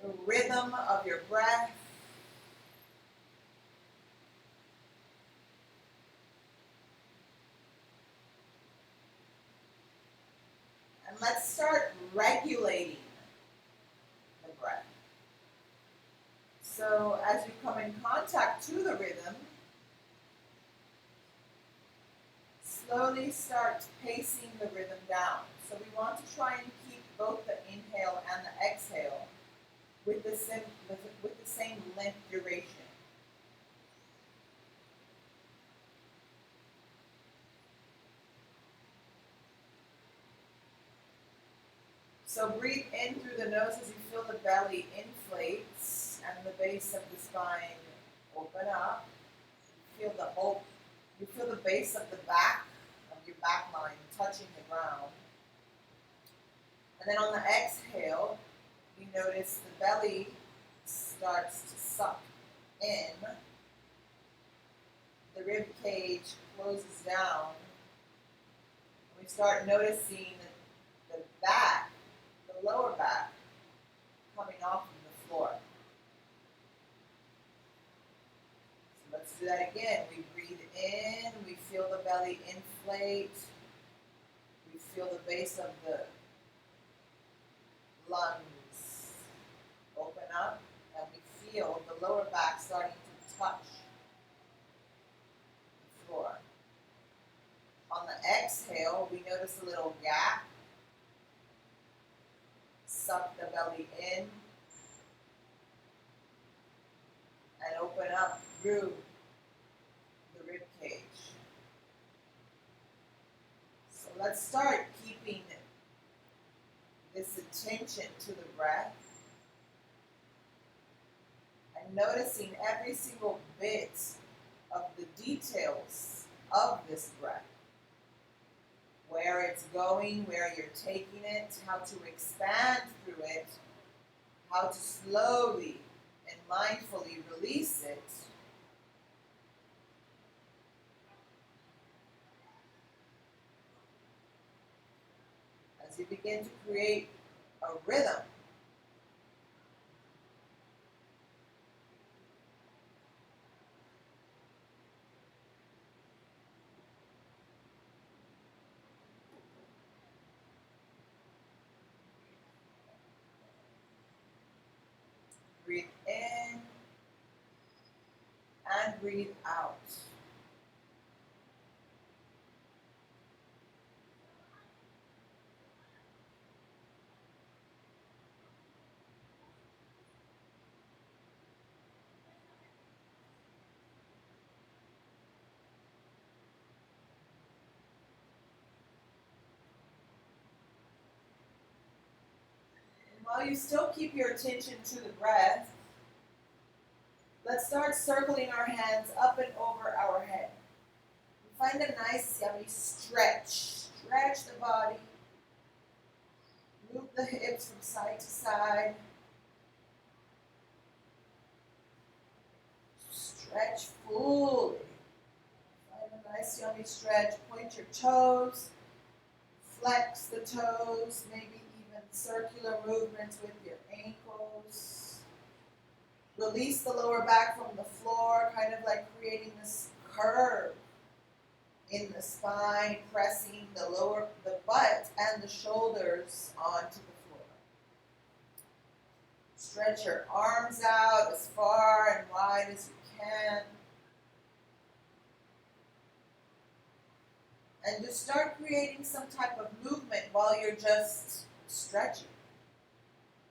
the rhythm of your breath. And let's start regulating the breath. So as you come in contact to the rhythm, slowly start pacing the rhythm down. So we want to try and keep both the inhale and the exhale with the same length duration. So breathe in through the nose as you feel the belly inflates and the base of the spine open up. You feel the base of the back of your back line touching the ground. And then on the exhale, you notice the belly starts to suck in. The rib cage closes down. We start noticing the back, the lower back, coming off of the floor. So let's do that again. We breathe in, we feel the belly inflate, we feel the base of the lungs open up, and we feel the lower back starting to touch the floor. On the exhale, we notice a little gap. Suck the belly in and open up through the rib cage. So let's start keeping this attention to the breath and noticing every single bit of the details of this breath. Where it's going, where you're taking it, how to expand through it, how to slowly and mindfully release it. As you begin to create a rhythm. Breathe in and breathe out. And while you still keep your attention to the breath, let's start circling our hands up and over our head. Find a nice, yummy stretch. Stretch the body. Move the hips from side to side. Stretch fully. Find a nice, yummy stretch. Point your toes. Flex the toes. Maybe even circular movements with your ankles. Release the lower back from the floor, kind of like creating this curve in the spine, pressing the butt and the shoulders onto the floor. Stretch your arms out as far and wide as you can. And just start creating some type of movement while you're just stretching,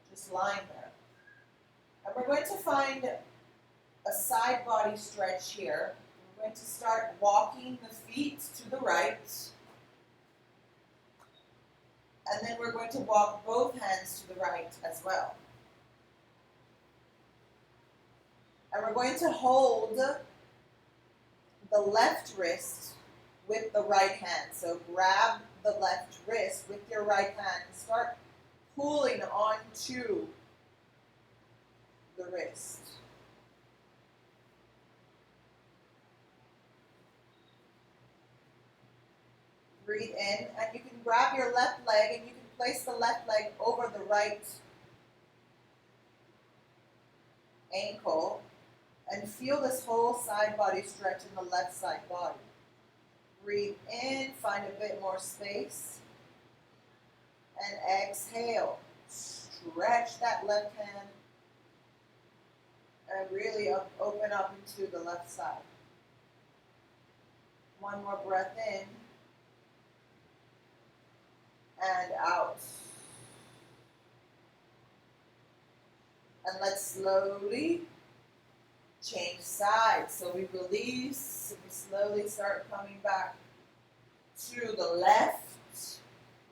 just lying there. And we're going to find a side body stretch here. We're going to start walking the feet to the right. And then we're going to walk both hands to the right as well. And we're going to hold the left wrist with the right hand. So grab the left wrist with your right hand and start pulling onto the wrist. Breathe in, and you can grab your left leg and you can place the left leg over the right ankle, and feel this whole side body stretch in the left side body. Breathe in, find a bit more space, and exhale. Stretch that left hand and really open up into the left side. One more breath in and out. And let's slowly change sides. So we release, we slowly start coming back to the left.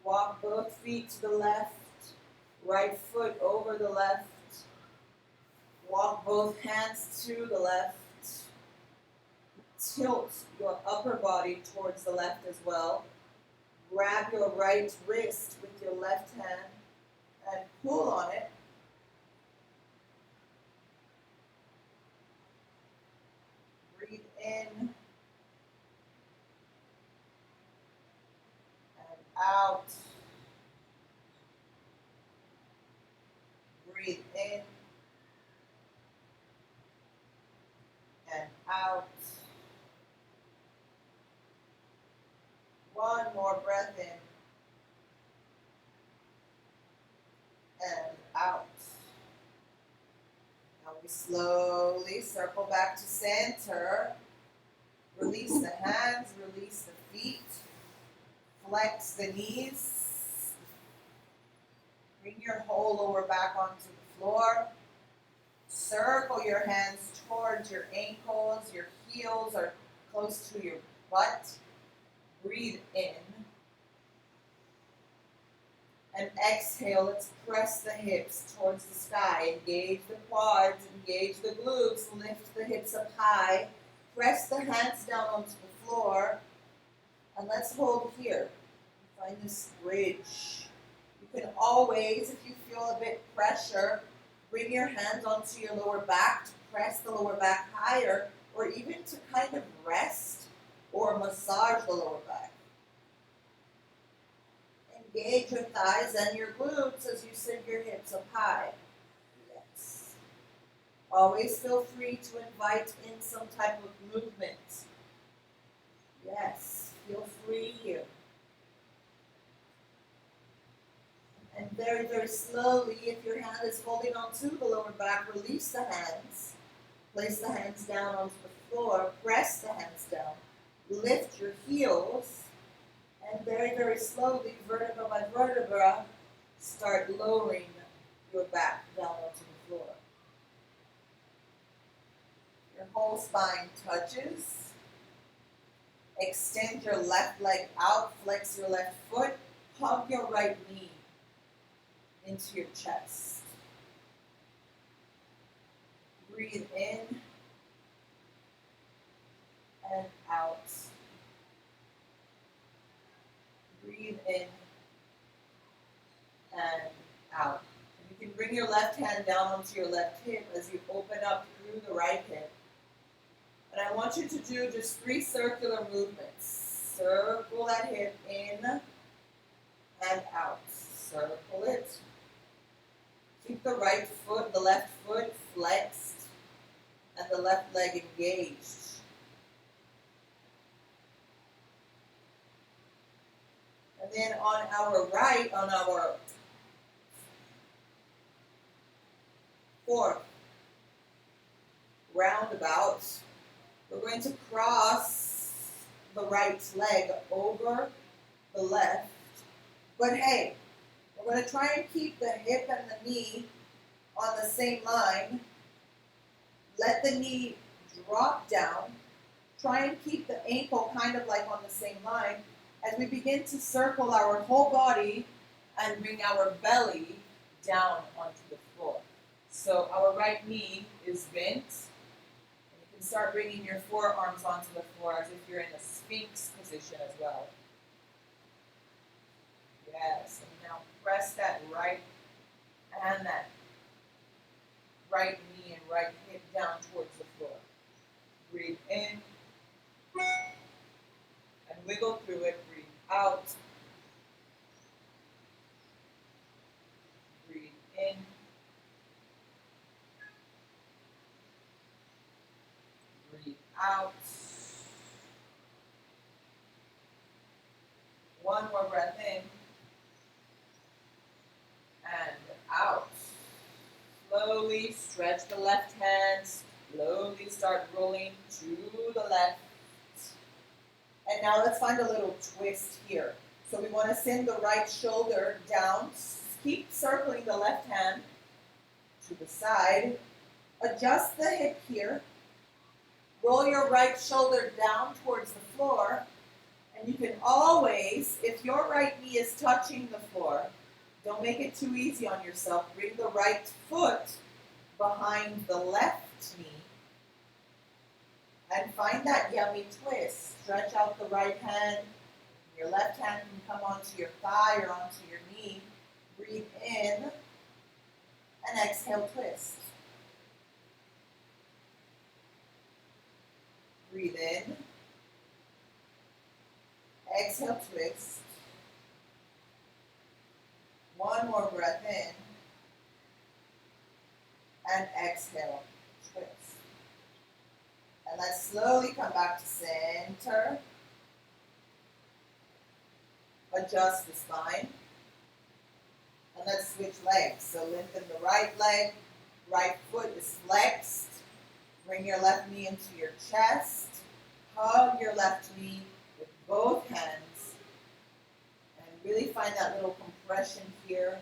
Walk both feet to the left. Right foot over the left. Walk both hands to the left. Tilt your upper body towards the left as well. Grab your right wrist with your left hand and pull on it. Breathe in and out. Breathe in and out. One more breath in and out. Now we slowly circle back to center. Release the hands, release the feet. Flex the knees. Bring your whole lower back onto the floor. Circle your hands towards your ankles. Your heels are close to your butt. Breathe in. And exhale. Let's press the hips towards the sky. Engage the quads. Engage the glutes. Lift the hips up high. Press the hands down onto the floor. And let's hold here. Find this bridge. You can always, if you feel a bit pressure, bring your hands onto your lower back to press the lower back higher, or even to kind of rest or massage the lower back. Engage your thighs and your glutes as you send your hips up high. Yes. Always feel free to invite in some type of movement. Yes, feel free here. And very, very slowly, if your hand is holding onto the lower back, release the hands. Place the hands down onto the floor. Press the hands down. Lift your heels. And very, very slowly, vertebra by vertebra, start lowering your back down onto the floor. Your whole spine touches. Extend your left leg out. Flex your left foot. Hug your right knee into your chest. Breathe in and out. Breathe in and out. And you can bring your left hand down onto your left hip as you open up through the right hip. And I want you to do just 3 circular movements. Circle that hip in and out. Circle it. Keep the right foot, the left foot flexed, and the left leg engaged. And then on our right, on our 4th roundabout, we're going to cross the right leg over the left. But hey, we're going to try and keep the hip and the knee on the same line. Let the knee drop down. Try and keep the ankle kind of like on the same line as we begin to circle our whole body and bring our belly down onto the floor. So our right knee is bent. And you can start bringing your forearms onto the floor as if you're in a Sphinx position as well. Yes, and now press that right and that right knee and right hip down towards the floor. Breathe in and wiggle through it. Breathe out. Breathe in out. One more breath in. And out. Slowly stretch the left hand. Slowly start rolling to the left. And now let's find a little twist here. So we want to send the right shoulder down. Keep circling the left hand to the side. Adjust the hip here. Roll your right shoulder down towards the floor. And you can always, if your right knee is touching the floor, don't make it too easy on yourself. Bring the right foot behind the left knee. And find that yummy twist. Stretch out the right hand. Your left hand can come onto your thigh or onto your knee. Breathe in. And exhale, twist. Breathe in. Exhale, twist. One more breath in. And exhale, twist. And let's slowly come back to center. Adjust the spine. And let's switch legs. So lengthen the right leg. Right foot is flexed. Bring your left knee into your chest. Hug your left knee with both hands. And really find that little compression here.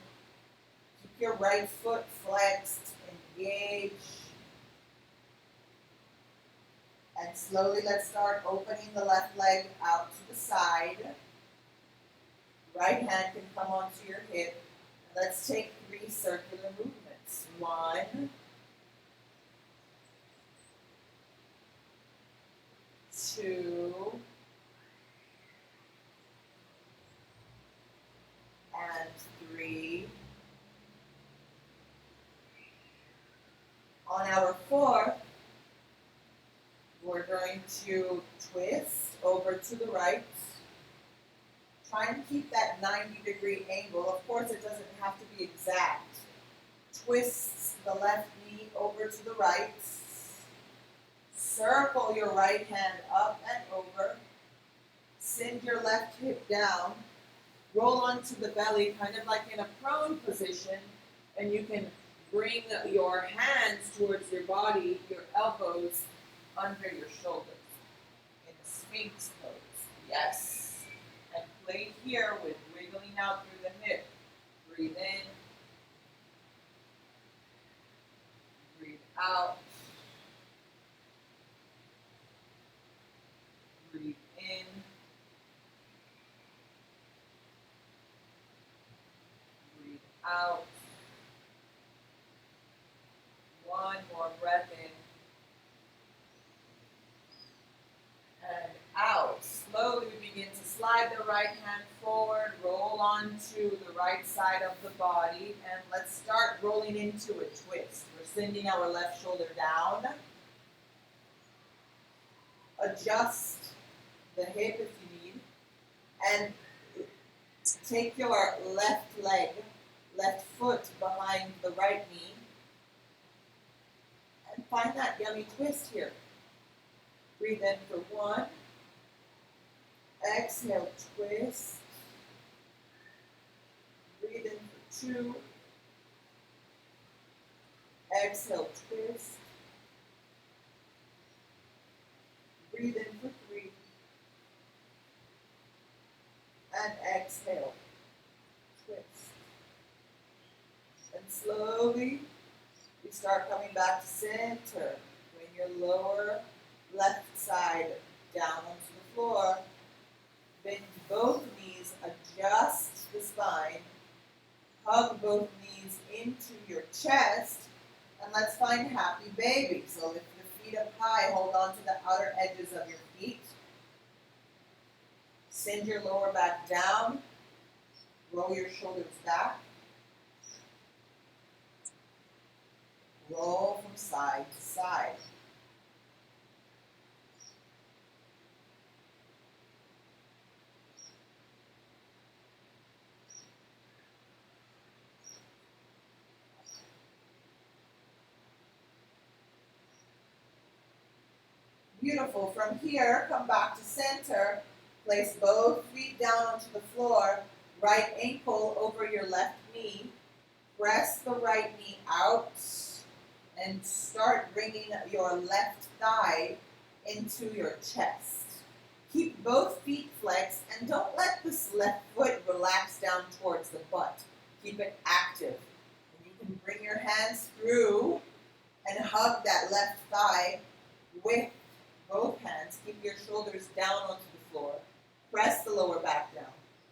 Keep your right foot flexed. Engage. And slowly let's start opening the left leg out to the side. Right hand can come onto your hip. And let's take 3 circular movements. 1, 2, and 3. On our 4th, we're going to twist over to the right. Try and keep that 90-degree angle. Of course, it doesn't have to be exact. Twist the left knee over to the right. Circle your right hand up and over. Send your left hip down. Roll onto the belly, kind of like in a prone position. And you can bring your hands towards your body, your elbows under your shoulders in the Sphinx pose. Yes. And play here with wiggling out through the hip. Breathe in. Breathe out. Breathe in. Breathe out. One more breath in. And out. Slowly we begin to slide the right hand forward, roll onto the right side of the body, and let's start rolling into a twist. We're sending our left shoulder down. Adjust the hip if you need, and take your left leg, left foot behind the right knee, and find that yummy twist here. Breathe in for 1. Exhale, twist. Breathe in for 2. Exhale, twist. Breathe in for 3. And exhale, twist. And slowly, we start coming back to center. Bring your lower left side down onto the floor. Bend both knees, adjust the spine. Hug both knees into your chest. And let's find happy baby. So lift the feet up high, hold on to the outer edges of your feet. Send your lower back down. Roll your shoulders back. Roll from side to side. Beautiful. From here, come back to center. Place both feet down onto the floor. Right ankle over your left knee. Press the right knee out and start bringing your left thigh into your chest. Keep both feet flexed and don't let this left foot relax down towards the butt. Keep it active. And you can bring your hands through and hug that left thigh with both hands. Keep your shoulders down onto the floor. Press the lower back down.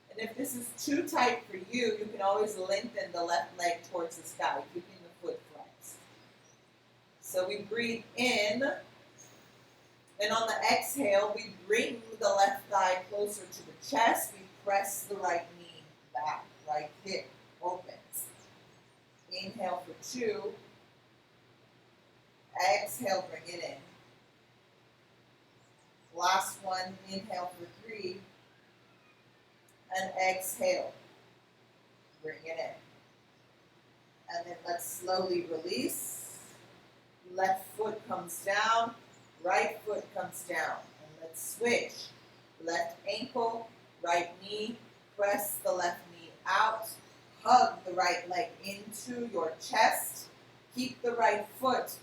And if this is too tight for you, you can always lengthen the left leg towards the sky, keeping the foot flexed. So we breathe in, and on the exhale, we bring the left thigh closer to the chest. We press the right knee back, right hip opens. Inhale for 2. Exhale, bring it in. Last one, inhale for 3. And exhale, bring it in. And then let's slowly release. Left foot comes down, right foot comes down. And let's switch. Left ankle, right knee, press the left knee out. Hug the right leg into your chest. Keep the right foot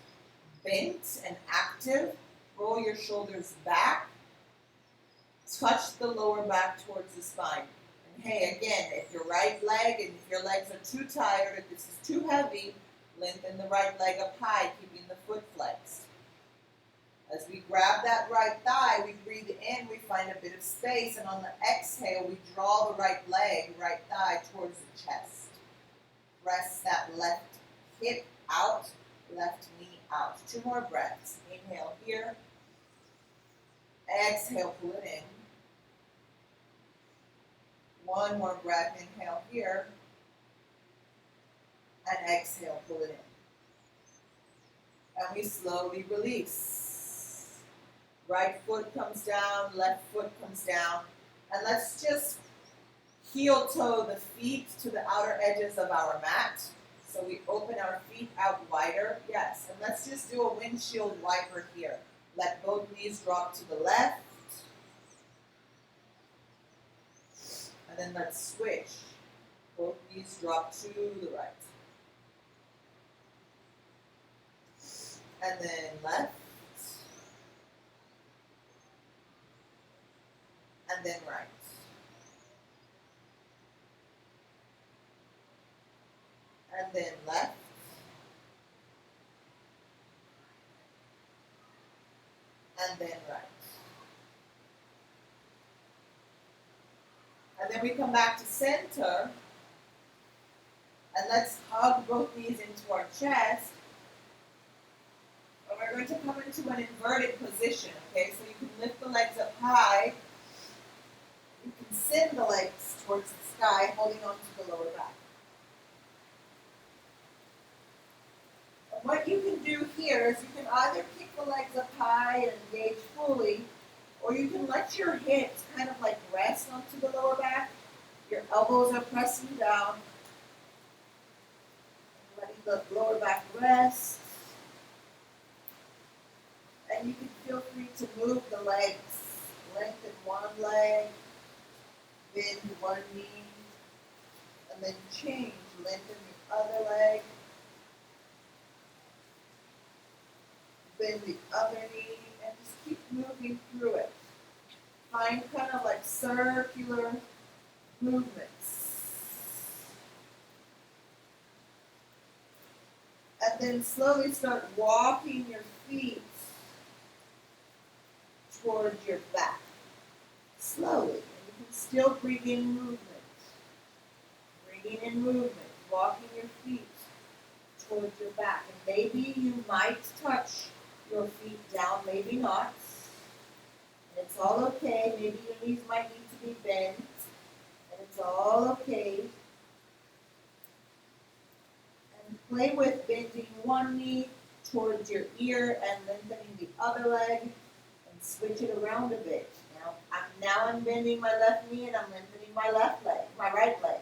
bent and active. Roll your shoulders back. Touch the lower back towards the spine. And hey, again, if your right leg and if your legs are too tired, if this is too heavy, lengthen the right leg up high, keeping the foot flexed. As we grab that right thigh, we breathe in, we find a bit of space, and on the exhale, we draw the right leg, right thigh towards the chest. Press that left hip out, left knee out. 2 more breaths. Inhale here. Exhale, pull it in. 1 more breath. Inhale here. And exhale, pull it in. And we slowly release. Right foot comes down, left foot comes down. And let's just heel toe the feet to the outer edges of our mat. So we open our feet out wider. Yes, and let's just do a windshield wiper here. Let both knees drop to the left. And then let's switch. Both knees drop to the right. And then left. And then right. And then left. And then right. And then we come back to center. And let's hug both knees into our chest. And we're going to come into an inverted position, okay? So you can lift the legs up high. You can send the legs towards the sky, holding on to the lower back. And what you can do here is you can either kick the legs up high and engage fully, or you can let your hips kind of like rest onto the lower back. Your elbows are pressing down. Letting the lower back rest. And you can feel free to move the legs. Lengthen one leg, bend one knee, and then change. Lengthen the other leg, bend the other knee, and just keep moving through it. Find kind of like circular movements. And then slowly start walking your feet towards your back. Slowly. And you can still bring in movement. Bringing in movement. Walking your feet towards your back. And maybe you might touch your feet down, maybe not. And it's all okay. Maybe your knees might need to be bent. And it's all okay. And play with bending one knee towards your ear and lengthening the other leg. And switch it around a bit. Now I'm bending my left knee and I'm lengthening my left leg, my right leg.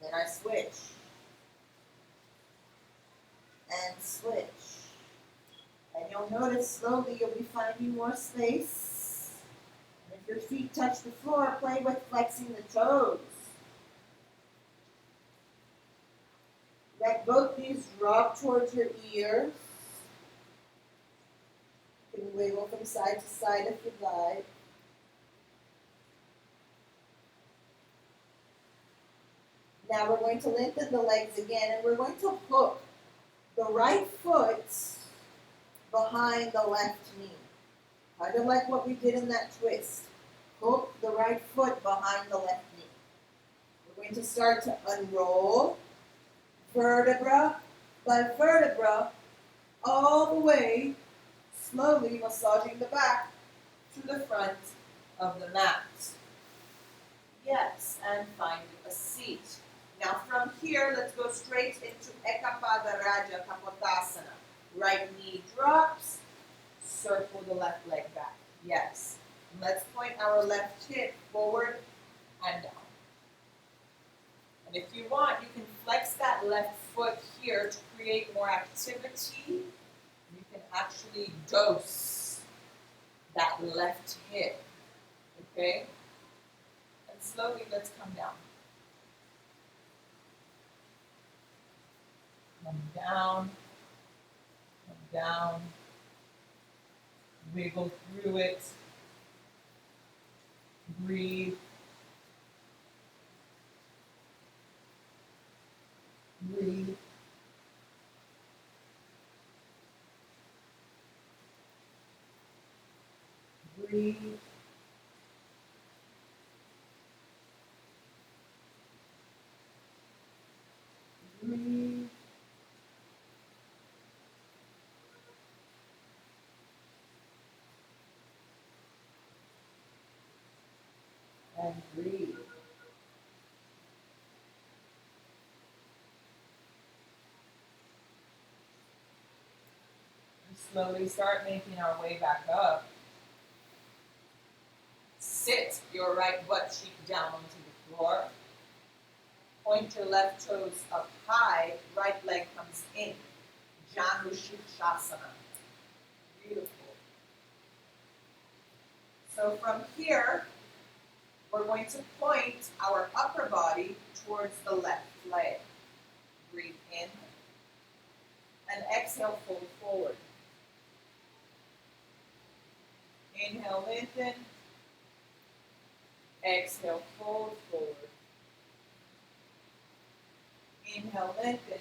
And then I switch. And switch. And You'll notice slowly you'll be finding more space. And if your feet touch the floor, play with flexing the toes. Let both knees drop towards your ears. You can wiggle from side to side if you'd like. Now we're going to lengthen the legs again, and we're going to hook the right foot behind the left knee. Kind of like what we did in that twist. Hook the right foot behind the left knee. We're going to start to unroll vertebra by vertebra all the way, slowly massaging the back to the front of the mat. Yes, and find a seat. Now from here, let's go straight into Ekapada Raja Kapotasana. Right knee drops, circle the left leg back. Yes. Let's point our left hip forward and down. And if you want, you can flex that left foot here to create more activity. You can actually dose that left hip. Okay? And slowly, let's come down. Come down. Come down. Wiggle through it. Breathe. Breathe. Breathe. Breathe. And breathe. Slowly start making our way back up. Sit your right butt cheek down onto the floor. Point your left toes up high. Right leg comes in. Janushirshasana. Beautiful. So from here, we're going to point our upper body towards the left leg. Breathe in. And exhale, fold forward. Inhale, lengthen. Exhale, fold forward. Inhale, lengthen.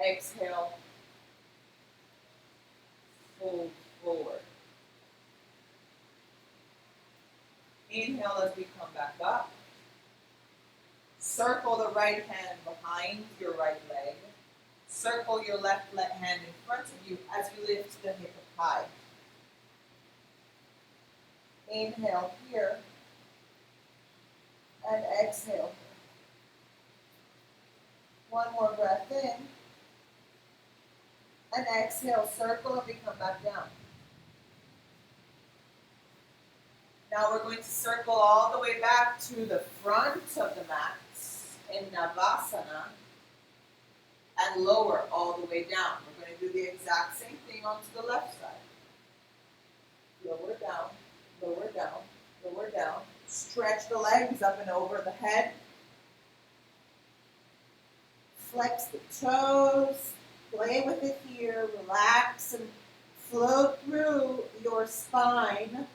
Exhale, fold forward. Inhale as we come back up. Circle the right hand behind your right leg. Circle your left hand in front of you as you lift the hip up high. Inhale here. And exhale. One more breath in. And exhale, circle, and we come back down. Now we're going to circle all the way back to the front of the mat in Navasana and lower all the way down. We're going to do the exact same thing onto the left side. Lower down, lower down, lower down. Stretch the legs up and over the head. Flex the toes. Play with it here. Relax and float through your spine,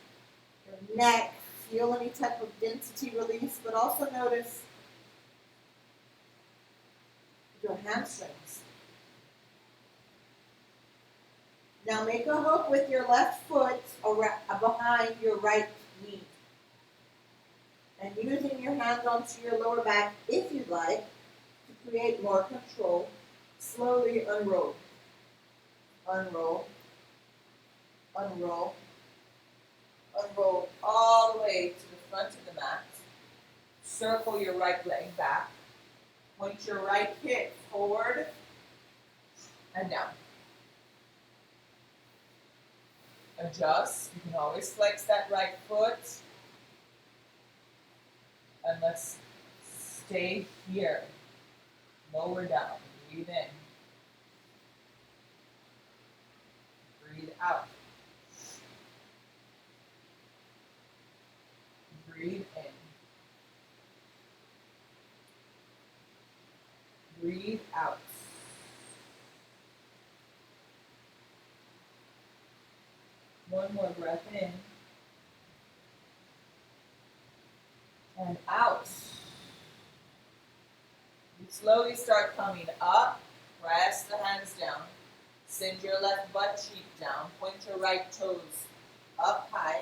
your neck. Feel any type of density release, but also notice your hamstrings. Now make a hook with your left foot behind your right knee. And using your hands onto your lower back, if you'd like, to create more control, slowly unroll. Unroll. Unroll. Unroll all the way to the front of the mat. Circle your right leg back. Point your right hip forward and down. Adjust. You can always flex that right foot. And let's stay here. Lower down. Breathe in. out. Breathe in. Breathe out. One more breath in. And out. You slowly start coming up. Press the hands down. Send your left butt cheek down. Point your right toes up high.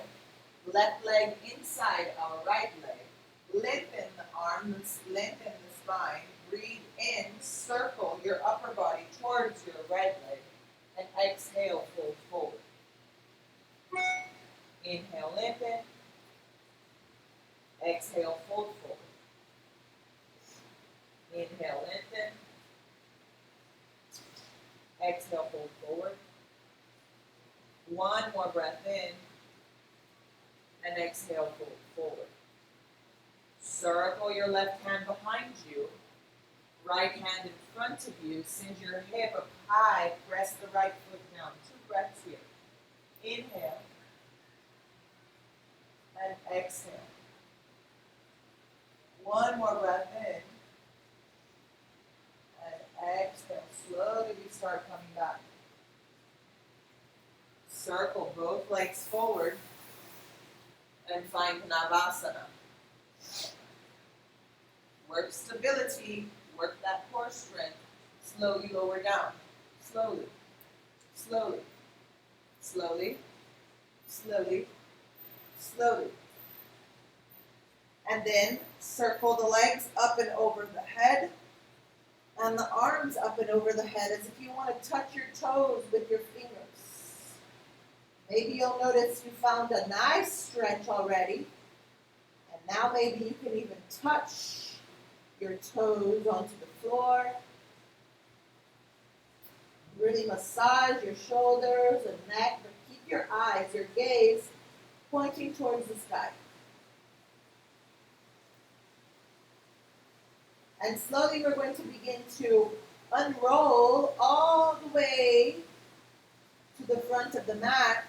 Left leg inside our right leg. Lengthen the arms, lengthen the spine. Breathe in, circle your upper body towards your right leg. And exhale, fold forward. Inhale, lengthen. Exhale, fold forward. Inhale, lengthen. Exhale, fold forward. One more breath in. And exhale, fold forward. Circle your left hand behind you. Right hand in front of you. Send your hip up high. Press the right foot down. 2 breaths here. Inhale. And exhale. One more breath in. And exhale. Slowly we start coming back. Circle both legs forward. And find Navasana. Work stability. Work that core strength. Slowly lower down. Slowly. Slowly. Slowly. Slowly. Slowly. And then circle the legs up and over the head. And the arms up and over the head as if you want to touch your toes with your fingers. Maybe you'll notice you found a nice stretch already. And now maybe you can even touch your toes onto the floor. Really massage your shoulders and neck, but keep your eyes, your gaze pointing towards the sky. And slowly we're going to begin to unroll all the way to the front of the mat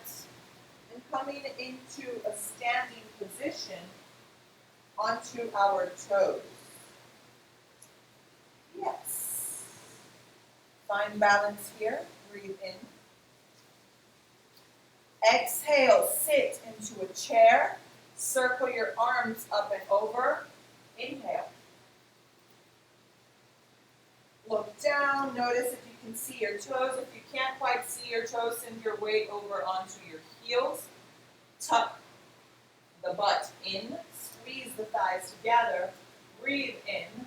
and coming into a standing position onto our toes. Yes. Find balance here. Breathe in. Exhale, sit into a chair. Circle your arms up and over. Inhale. Look down. Notice if you can see your toes. If you can't quite see your toes, send your weight over onto your heels. Tuck the butt in. Squeeze the thighs together. Breathe in.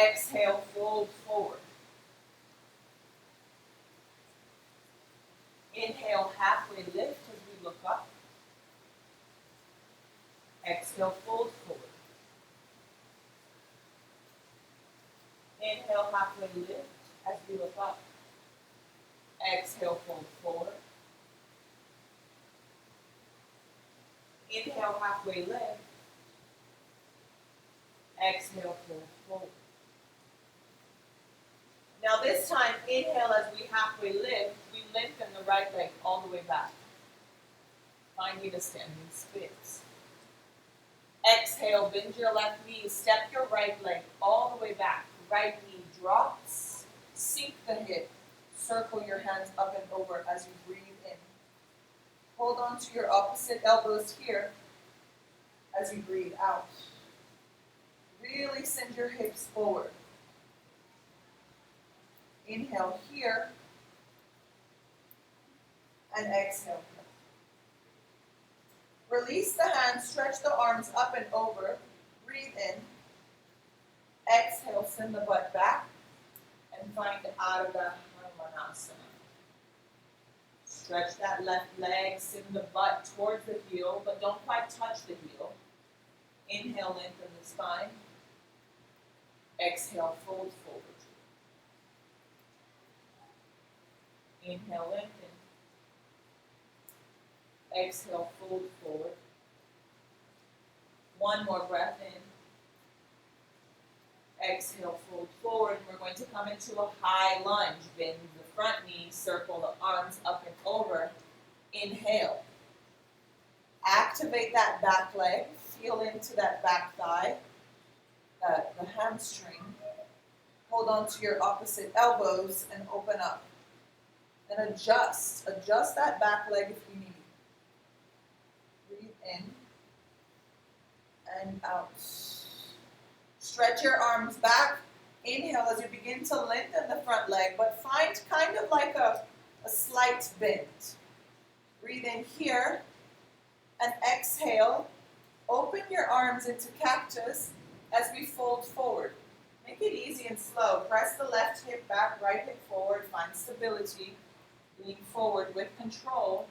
Exhale, fold forward. Inhale, halfway lift as we look up. Exhale, fold forward. Inhale, halfway lift as we look up. Exhale, fold forward. Inhale, halfway lift. Exhale, fold forward. Now this time, inhale as we halfway lift, we lengthen the right leg all the way back, finding a standing split. Exhale, bend your left knee, step your right leg all the way back. Right knee drops, sink the hip, circle your hands up and over as you breathe in. Hold on to your opposite elbows here as you breathe out. Really send your hips forward. Inhale here, and exhale. Release the hands, stretch the arms up and over. Breathe in. Exhale, send the butt back, and find Ardha Hanumanasana. Stretch that left leg, send the butt towards the heel, but don't quite touch the heel. Inhale, lengthen the spine. Exhale, fold forward. Inhale, lengthen. Exhale, fold forward. One more breath in. Exhale, fold forward. We're going to come into a high lunge. Bend the front knee, circle the arms up and over. Inhale. Activate that back leg. Feel into that back thigh, the hamstring. Hold on to your opposite elbows and open up. And adjust. Adjust that back leg if you need. Breathe in and out. Stretch your arms back. Inhale as you begin to lengthen the front leg, but find kind of like a slight bend. Breathe in here and exhale. Open your arms into cactus as we fold forward. Make it easy and slow. Press the left hip back, right hip forward. Find stability. Lean forward with control,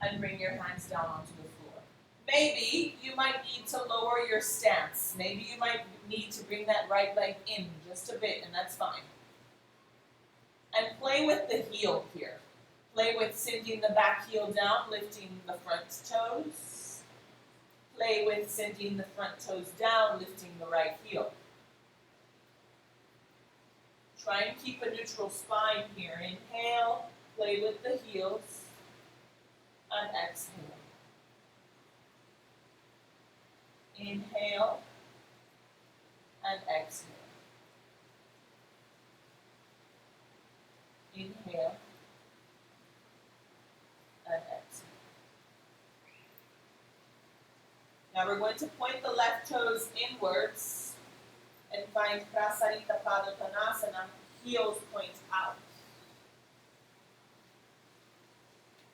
and bring your hands down onto the floor. Maybe you might need to lower your stance. Maybe you might need to bring that right leg in just a bit, and that's fine. And play with the heel here. Play with sending the back heel down, lifting the front toes. Play with sending the front toes down, lifting the right heel. Try and keep a neutral spine here. Inhale, play with the heels, and exhale. Inhale, and exhale. Inhale, and exhale. Now we're going to point the left toes inwards and find Prasarita Padottanasana, heels point out.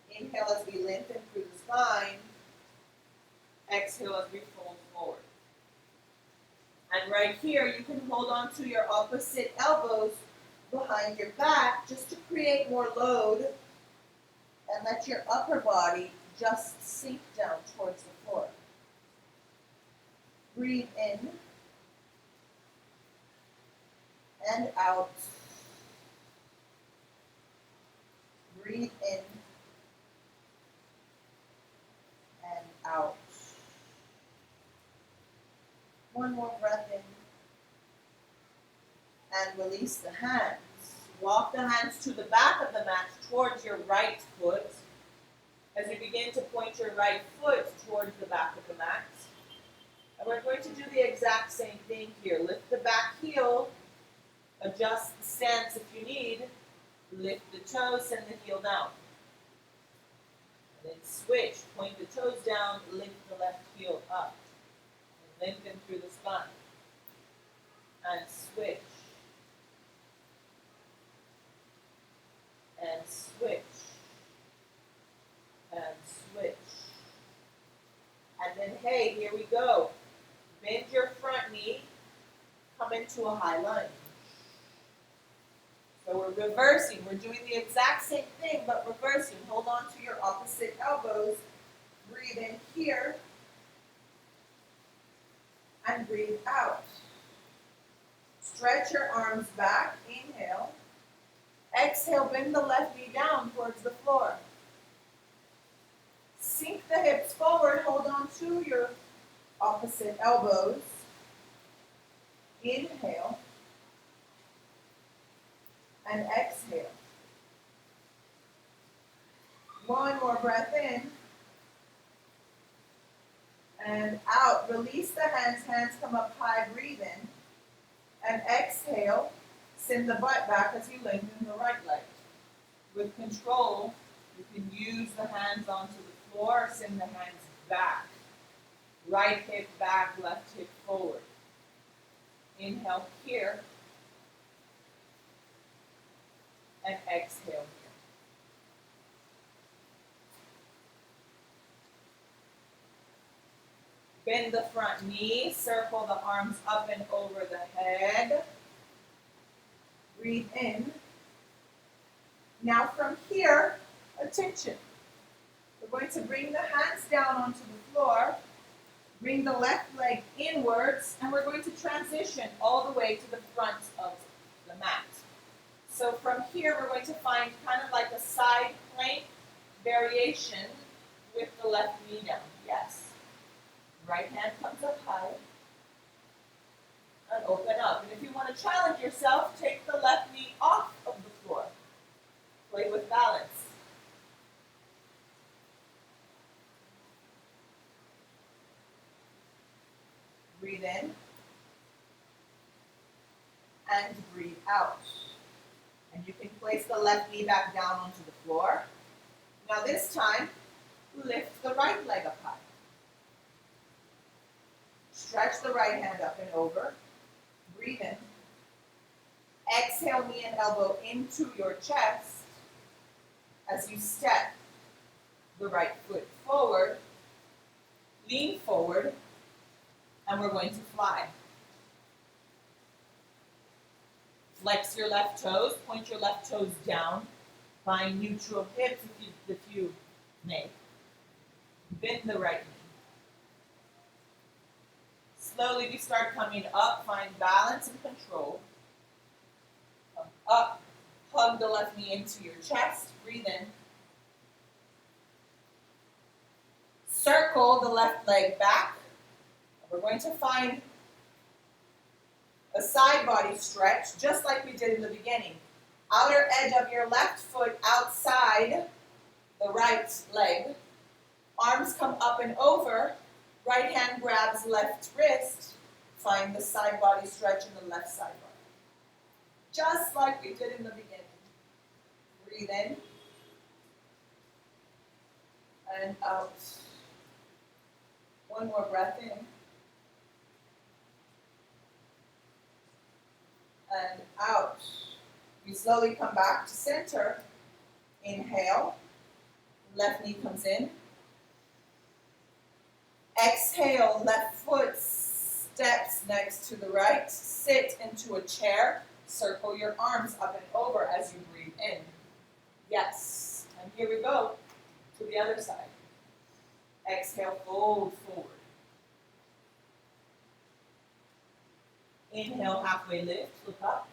Inhale as we lengthen through the spine. Exhale as we fold forward. And right here, you can hold on to your opposite elbows behind your back just to create more load and let your upper body just sink down towards the floor. Breathe in and out. Breathe in and out. One more breath in. And release the hands. Walk the hands to the back of the mat towards your right foot. As you begin to point your right foot towards the back of the mat. And we're going to do the exact same thing here. Lift the back heel. Adjust the stance if you need. Lift the toes, send the heel down. And then switch. Point the toes down, lift the left heel up. And lengthen through the spine. And switch. And switch. And switch. And then, hey, here we go. Bend your front knee. Come into a high lunge. So we're reversing. We're doing the exact same thing, but reversing. Hold on to your opposite elbows. Breathe in here. And breathe out. Stretch your arms back. Inhale. Exhale, bend the left knee down towards the floor. Sink the hips forward. Hold on to your opposite elbows. Inhale. And exhale. One more breath in. And out. Release the hands. Hands come up high. Breathe in. And exhale. Send the butt back as you lengthen the right leg. With control, you can use the hands onto the floor. Send the hands back. Right hip back, left hip forward. Inhale here. And exhale here. Bend the front knee, circle the arms up and over the head. Breathe in. Now from here, attention. We're going to bring the hands down onto the floor, bring the left leg inwards, and we're going to transition all the way to the front of the mat. So from here, we're going to find kind of like a side plank variation with the left knee down. Yes. Right hand comes up high. And open up. And if you want to challenge yourself, take the left knee off Play with balance. Breathe in and breathe out. And you can place the left knee back down onto the floor. Now this time, lift the right leg up high. Stretch the right hand up and over. Breathe in. Exhale, knee and elbow into your chest as you step the right foot forward. Lean forward, and we're going to fly. Flex your left toes, point your left toes down. Find neutral hips if you may. Bend the right knee. Slowly we start coming up, find balance and control. Come up, hug the left knee into your chest, breathe in. Circle the left leg back. We're going to find a side body stretch, just like we did in the beginning. Outer edge of your left foot outside the right leg. Arms come up and over. Right hand grabs left wrist. Find the side body stretch in the left side body. Just like we did in the beginning. Breathe in. And out. One more breath in. And out. We slowly come back to center. Inhale. Left knee comes in. Exhale, left foot steps next to the right. Sit into a chair. Circle your arms up and over as you breathe in. Yes. And here we go to the other side. Exhale, fold forward. Inhale, halfway lift, look up.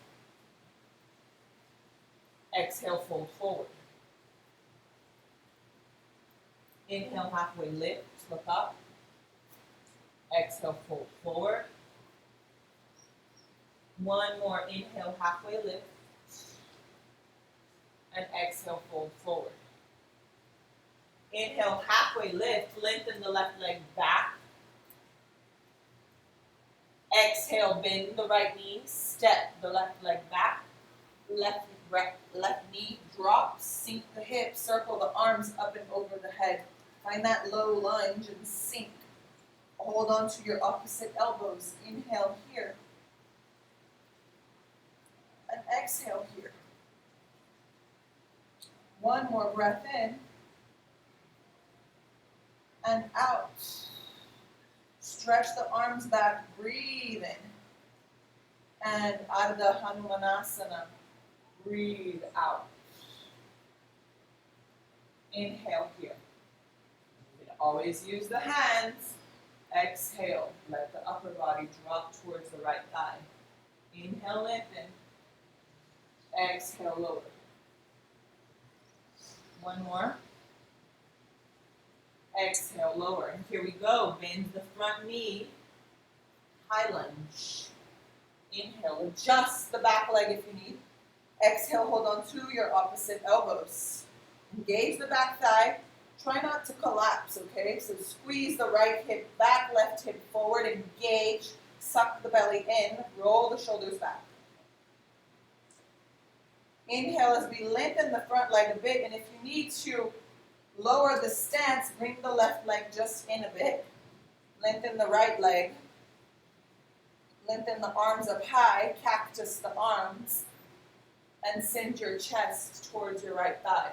Exhale, fold forward. Inhale, halfway lift, look up. Exhale, fold forward. One more inhale, halfway lift. And exhale, fold forward. Inhale, halfway lift, lengthen the left leg back. Exhale, bend the right knee, step the left leg back. Left knee drops, sink the hips, circle the arms up and over the head. Find that low lunge and sink. Hold on to your opposite elbows. Inhale here. And exhale here. One more breath in. And out. Stretch the arms back. Breathe in. And Ardha Hanumanasana. Breathe out. Inhale here. You can always use the hands. Exhale. Let the upper body drop towards the right thigh. Inhale, lengthen. Exhale, lower. One more. Exhale, lower. And here we go. Bend the front knee. High lunge. Inhale. Adjust the back leg if you need. Exhale, hold on to your opposite elbows. Engage the back thigh. Try not to collapse, okay? So squeeze the right hip back, left hip forward, engage, suck the belly in, roll the shoulders back. Inhale as we lengthen the front leg a bit, and if you need to lower the stance, bring the left leg just in a bit. Lengthen the right leg. Lengthen the arms up high, cactus the arms, and send your chest towards your right thigh.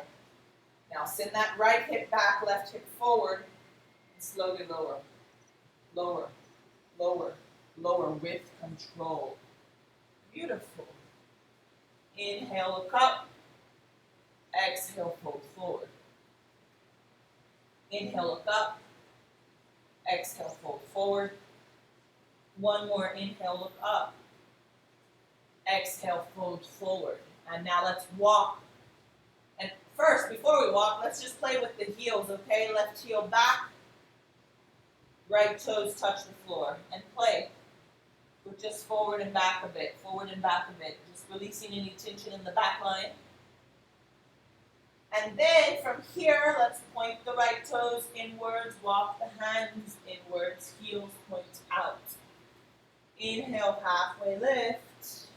Now send that right hip back, left hip forward, and slowly lower. Lower, lower, lower with control. Beautiful. Inhale, look up. Exhale, fold forward. Inhale, look up. Exhale, fold forward. One more inhale, look up. Exhale, fold forward. And now let's walk. And first, before we walk, let's just play with the heels, okay? Left heel back. Right toes touch the floor. And play. We're just forward and back a bit. Forward and back a bit. Just releasing any tension in the back line. And then from here, let's point the right toes inwards, walk the hands inwards, heels point out. Inhale, halfway lift.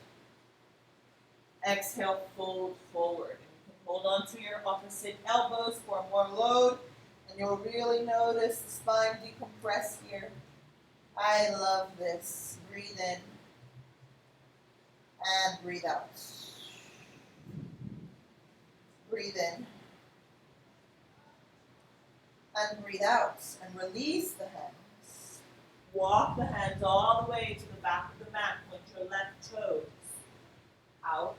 Exhale, fold forward. And you can hold on to your opposite elbows for more load, and you'll really notice the spine decompress here. I love this. Breathe in and breathe out. Breathe in and breathe out, and release the hands. Walk the hands all the way to the back of the mat. Point your left toes out.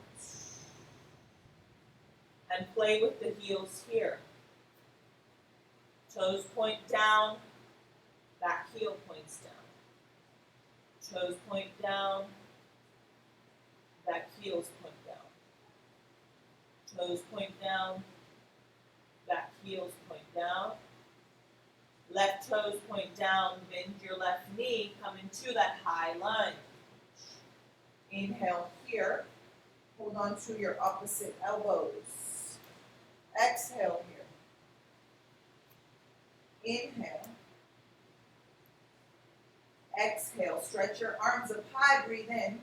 And play with the heels here. Toes point down, back heel points down. Toes point down, back heels point down. Toes point down, back heels point down. Left toes point down, bend your left knee, come into that high lunge. Inhale here, hold on to your opposite elbows. Exhale here. Inhale. Exhale, stretch your arms up high, breathe in.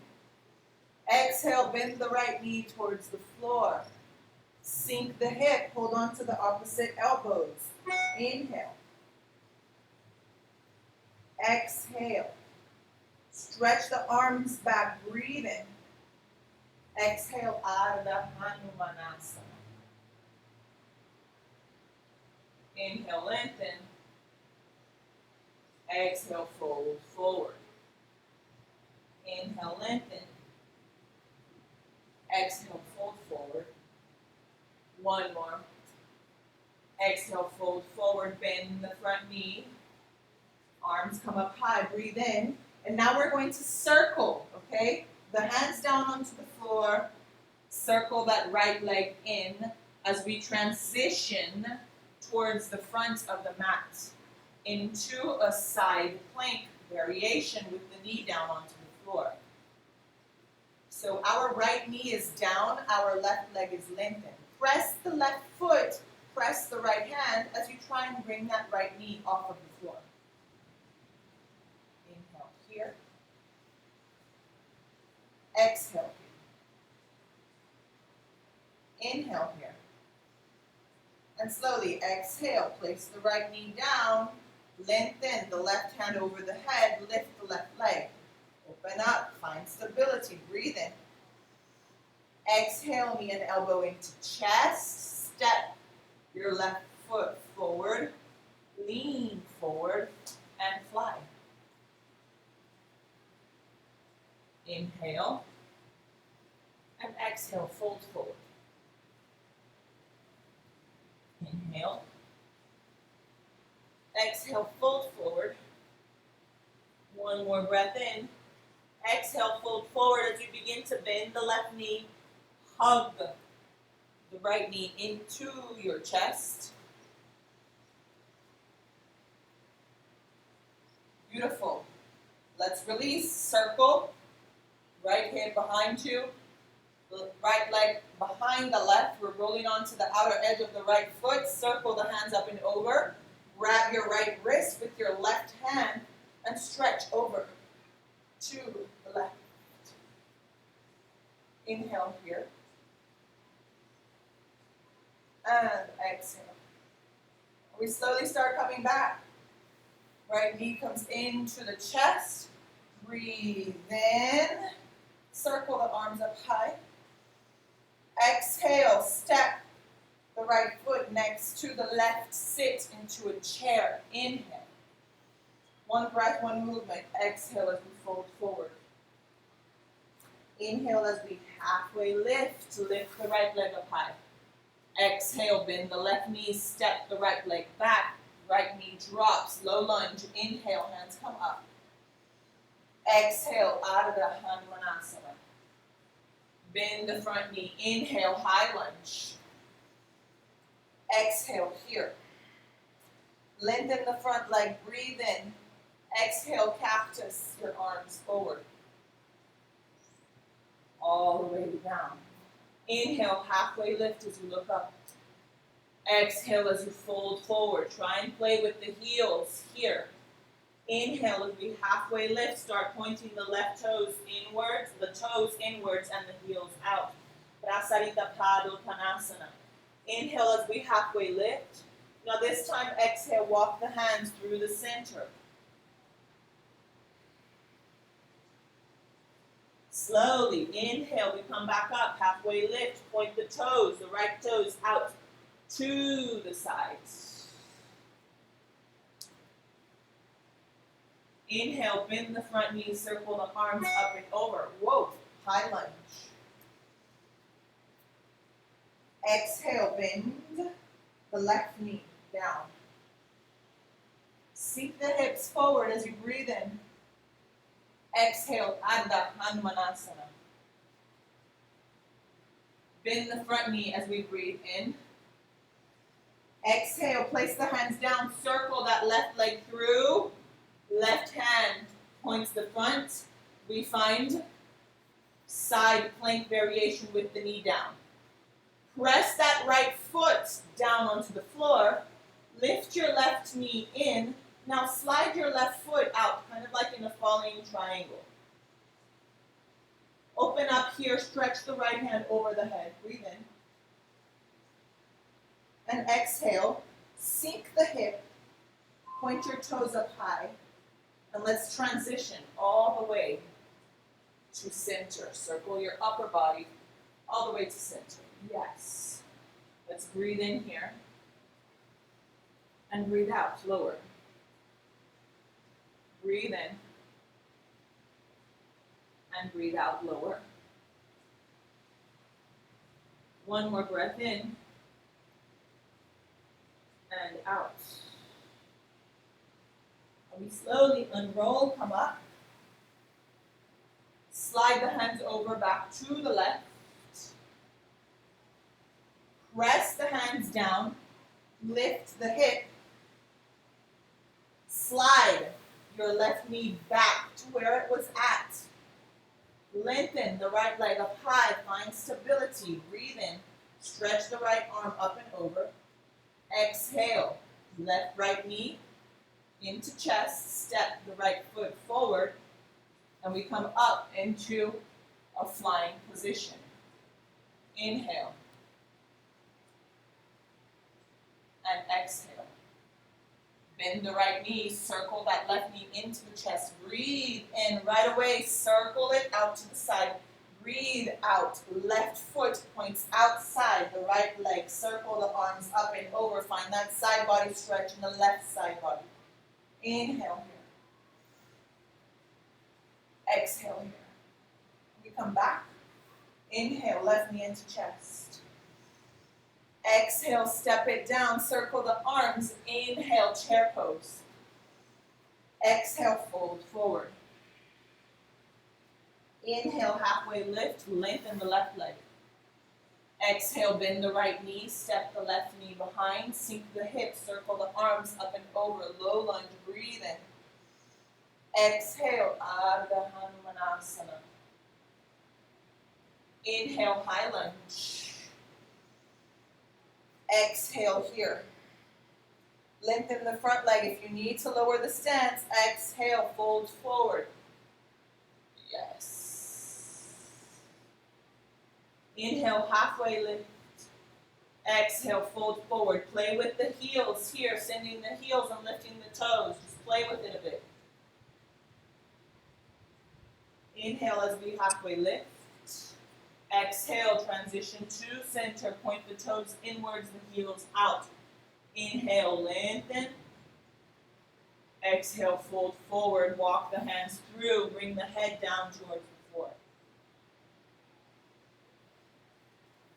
Exhale, bend the right knee towards the floor. Sink the hip, hold on to the opposite elbows. Inhale. Exhale. Stretch the arms back, breathe in. Exhale, Ardha Hanumanasana. Inhale, lengthen. Exhale, fold forward. Inhale, lengthen. Exhale, fold forward. One more. Exhale, fold forward, bend the front knee. Arms come up high, breathe in. And now we're going to circle, okay? The hands down onto the floor. Circle that right leg in as we transition towards the front of the mat into a side plank variation with the knee down onto the floor. So our right knee is down, our left leg is lengthened. Press the left foot, press the right hand as you try and bring that right knee off of the floor. Inhale here. Exhale here. Inhale here. And slowly exhale, place the right knee down, lengthen the left hand over the head, lift the left leg. Open up, find stability, breathe in. Exhale, knee and elbow into chest, step your left foot forward, lean forward, and fly. Inhale, and exhale, fold forward. Inhale. Exhale, fold forward. One more breath in. Exhale, fold forward as you begin to bend the left knee. Hug the right knee into your chest. Beautiful. Let's release. Circle. Right hand behind you. The right leg behind the left. We're rolling onto the outer edge of the right foot. Circle the hands up and over. Grab your right wrist with your left hand and stretch over to the left. Inhale here. And exhale. We slowly start coming back. Right knee comes into the chest. Breathe in. Circle the arms up high. Exhale, step the right foot next to the left, sit into a chair. Inhale. One breath, one movement. Exhale as we fold forward. Inhale as we halfway lift. Lift the right leg up high. Exhale, bend the left knee, step the right leg back. Right knee drops, low lunge. Inhale, hands come up. Exhale, Ardha Hanumanasana. Bend the front knee. Inhale, high lunge. Exhale here. Lengthen the front leg. Breathe in. Exhale, cactus your arms forward. All the way down. Inhale, halfway lift as you look up. Exhale as you fold forward. Try and play with the heels here. Inhale as we halfway lift. Start pointing the left toes inwards, the toes inwards, and the heels out. Prasarita Padottanasana. Inhale as we halfway lift. Now this time, exhale, walk the hands through the center. Slowly, inhale, we come back up, halfway lift, point the toes, the right toes out to the sides. Inhale, bend the front knees, circle the arms up and over. Whoa, high lunge. Exhale, bend the left knee down. Sink the hips forward as you breathe in. Exhale, Ardha Hanumanasana. Bend the front knee as we breathe in. Exhale, place the hands down, circle that left leg through. Left hand points the front. We find side plank variation with the knee down. Press that right foot down onto the floor. Lift your left knee in. Now slide your left foot out, kind of like in a falling triangle. Open up here, stretch the right hand over the head. Breathe in. And exhale. Sink the hip. Point your toes up high. And let's transition all the way to center. Circle your upper body all the way to center. Yes. Let's breathe in here. And breathe out, lower. Breathe in. And breathe out, lower. One more breath in. And out. And we slowly unroll, come up. Slide the hands over back to the left. Press the hands down. Lift the hip. Slide your left knee back to where it was at. Lengthen the right leg up high. Find stability. Breathe in. Stretch the right arm up and over. Exhale. Left right knee into chest. Step the right foot forward. And we come up into a flying position. Inhale. And exhale. Bend the right knee, circle that left knee into the chest. Breathe in right away, circle it out to the side. Breathe out, left foot points outside the right leg. Circle the arms up and over. Find that side body stretch in the left side body. Inhale here. Exhale here. We come back. Inhale, left knee into chest. Exhale, step it down, circle the arms. Inhale, chair pose. Exhale, fold forward. Inhale, halfway lift, lengthen the left leg. Exhale, bend the right knee, step the left knee behind, sink the hips, circle the arms up and over, low lunge, breathe in. Exhale, Ardha Hanumanasana. Inhale, high lunge. Exhale here. Lengthen the front leg. If you need to lower the stance, exhale, fold forward. Yes. Inhale, halfway lift. Exhale, fold forward. Play with the heels here, sending the heels and lifting the toes. Just play with it a bit. Inhale as we halfway lift. Exhale, transition to center. Point the toes inwards, the heels out. Inhale, lengthen. Exhale, fold forward. Walk the hands through. Bring the head down towards the floor.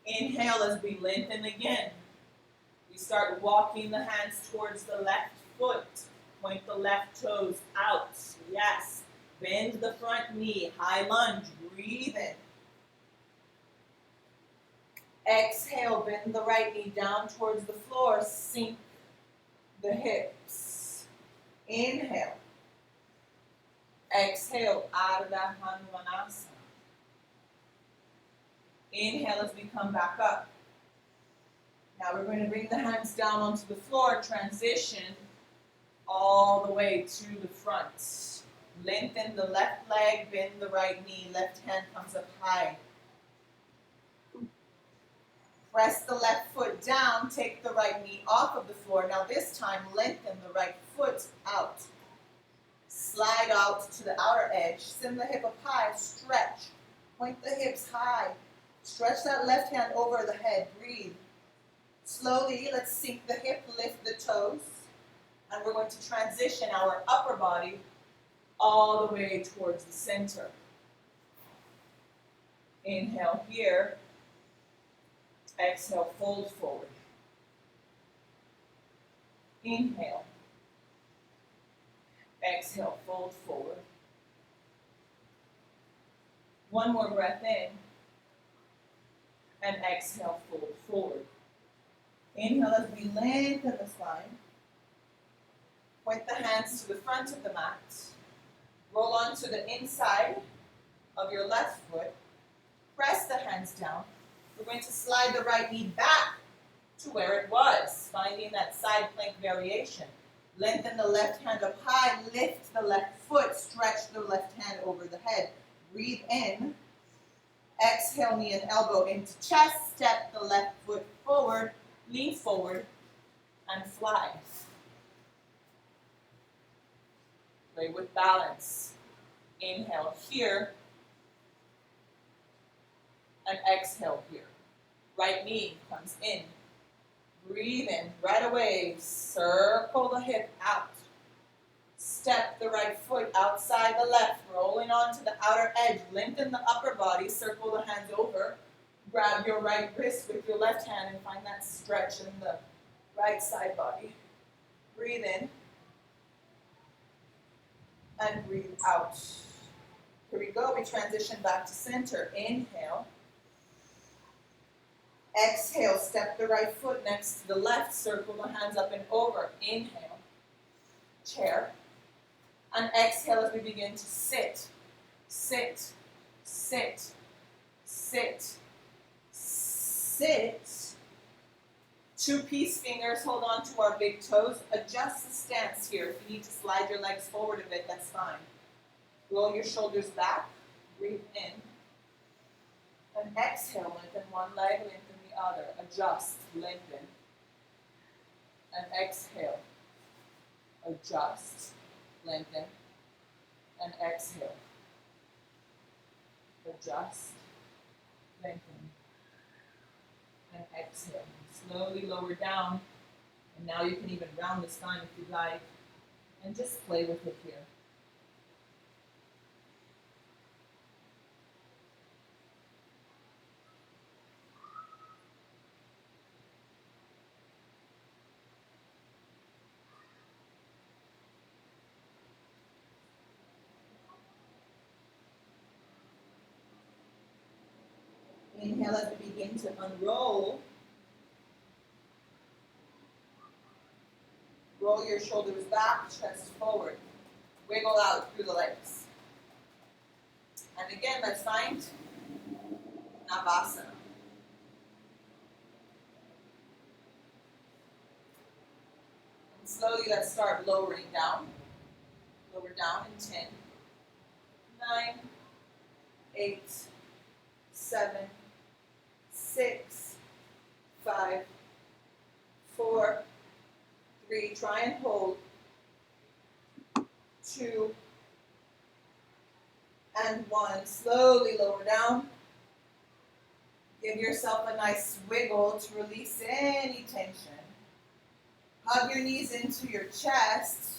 Inhale as we lengthen again. We start walking the hands towards the left foot. Point the left toes out. Yes. Bend the front knee. High lunge. Breathe in. Exhale, bend the right knee down towards the floor. Sink the hips. Inhale. Exhale, Ardha Hanumanasana. Inhale as we come back up. Now we're going to bring the hands down onto the floor, transition all the way to the front. Lengthen the left leg, bend the right knee, left hand comes up high. Press the left foot down, take the right knee off of the floor. Now this time, lengthen the right foot out. Slide out to the outer edge, send the hip up high, stretch. Point the hips high. Stretch that left hand over the head, breathe. Slowly, let's sink the hip, lift the toes. And we're going to transition our upper body all the way towards the center. Inhale here. Exhale, fold forward. Inhale. Exhale, fold forward. One more breath in. And exhale, fold forward. Inhale as we lengthen the spine. Point the hands to the front of the mat. Roll onto the inside of your left foot. Press the hands down. We're going to slide the right knee back to where it was, finding that side plank variation. Lengthen the left hand up high, lift the left foot, stretch the left hand over the head. Breathe in. Exhale, knee and elbow into chest. Step the left foot forward, lean forward, and fly. Play with balance. Inhale here, and exhale here. Right knee comes in. Breathe in right away. Circle the hip out. Step the right foot outside the left, rolling onto the outer edge. Lengthen the upper body. Circle the hands over. Grab your right wrist with your left hand and find that stretch in the right side body. Breathe in. And breathe out. Here we go. We transition back to center. Inhale. Exhale, step the right foot next to the left, circle the hands up and over. Inhale, chair. And exhale as we begin to sit, sit, sit, sit, sit. Two peace fingers, hold on to our big toes. Adjust the stance here. If you need to slide your legs forward a bit, that's fine. Roll your shoulders back, breathe in. And exhale, lengthen one leg, lengthen the other. Adjust, lengthen. And exhale. Adjust, lengthen. And exhale. Adjust, lengthen. And exhale. Slowly lower down. And now you can even round the spine if you'd like. And just play with it here. Inhale as we begin to unroll. Roll your shoulders back, chest forward. Wiggle out through the legs. And again, let's find Navasana. And slowly let's start lowering down. Lower down in 10, 9, 8, 7, 6, 5, 4, 3, try and hold, 2, and 1. Slowly lower down. Give yourself a nice wiggle to release any tension. Hug your knees into your chest.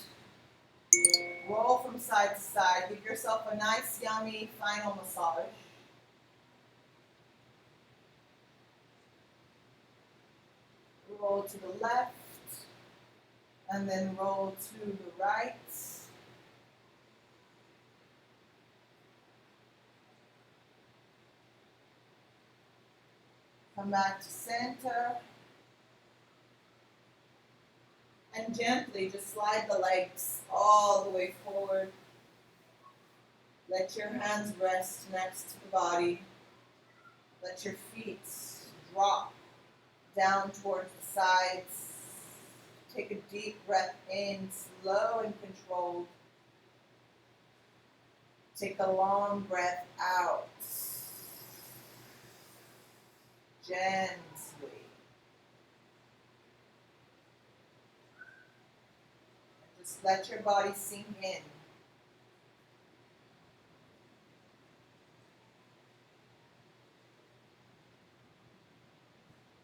Roll from side to side. Give yourself a nice, yummy final massage. Roll to the left, and then roll to the right. Come back to center. And gently just slide the legs all the way forward. Let your hands rest next to the body. Let your feet drop down towards the sides. Take a deep breath in, slow and controlled. Take a long breath out. Gently. Just let your body sink in.